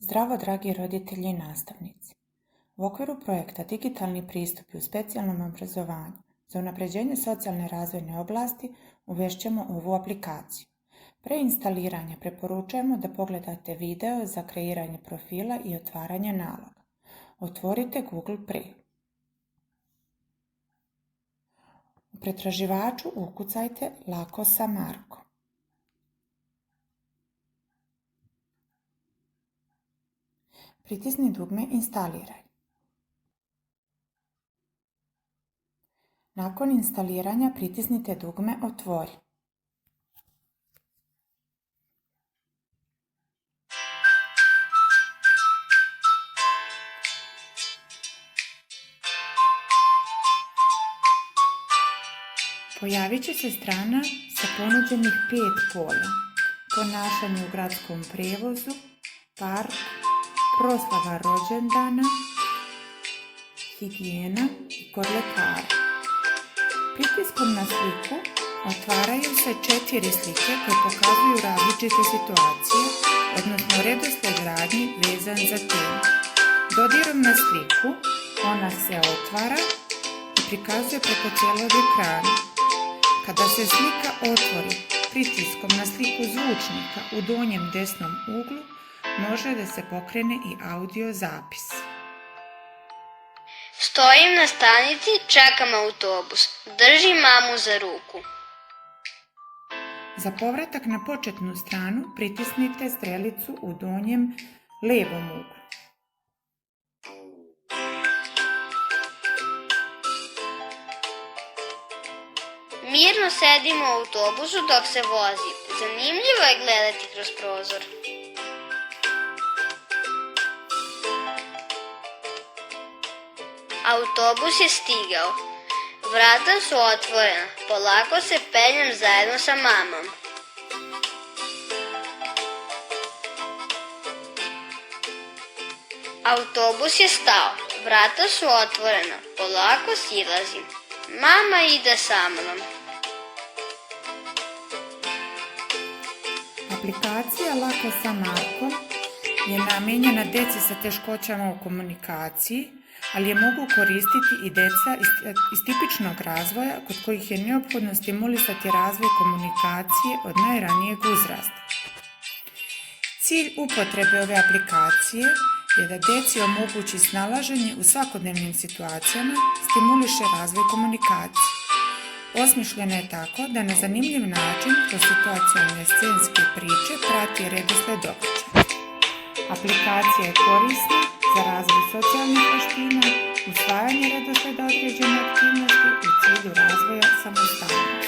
Zdravo, dragi roditelji i nastavnici. U okviru projekta Digitalni pristupi u specijalnom obrazovanju za unapređenje socijalne razvojne oblasti uvešćemo ovu aplikaciju. Pre instaliranja preporučujemo da pogledate video za kreiranje profila i otvaranje naloga. Otvorite Google Play. U pretraživaču ukucajte Lako sa Markom. Pritisni dugme Instaliraj. Nakon instaliranja pritisnite dugme Otvori. Pojavit će se strana sa ponuđenih 5 pola: ponašanje u gradskom prevozu, park, proslava rođendana, higijena i kod lekara. Pritiskom na sliku otvaraju se 4 slike koje pokazuju različite situacije, odnosno redoslijed radnji vezan za temu. Dodirom na sliku ona se otvara i prikazuje preko cijelog ekrana. Kada se slika otvori pritiskom na sliku zvučnika u donjem desnom uglu, može da se pokrene i audio zapis. Stojim na stanici, čekam autobus. Držim mamu za ruku. Za povratak na početnu stranu pritisnite strelicu u donjem levom uglu. Mirno sedim u autobusu dok se vozi. Zanimljivo je gledati kroz prozor. Autobus je stigao. Vrata su otvorena. Polako se penjem zajedno sa mamom. Autobus je stao. Vrata su otvorena. Polako silazim. Mama ide sa mnom. Aplikacija Lako sa Markom je namijenjena deci sa teškoćama u komunikaciji, ali je mogu koristiti i deca iz tipičnog razvoja kod kojih je neophodno stimulisati razvoj komunikacije od najranijeg uzrasta. Cilj upotrebe ove aplikacije je da deci omogući snalaženje u svakodnevnim situacijama, stimuliše razvoj komunikacije. Osmišljena je tako da na zanimljiv način kroz situacijalne scenske priče prati redosled događaja. Aplikacija je korisna za razvoj socijalnih veština, usvajanje redosleda određene aktivnosti u cilju razvoja samostalnosti.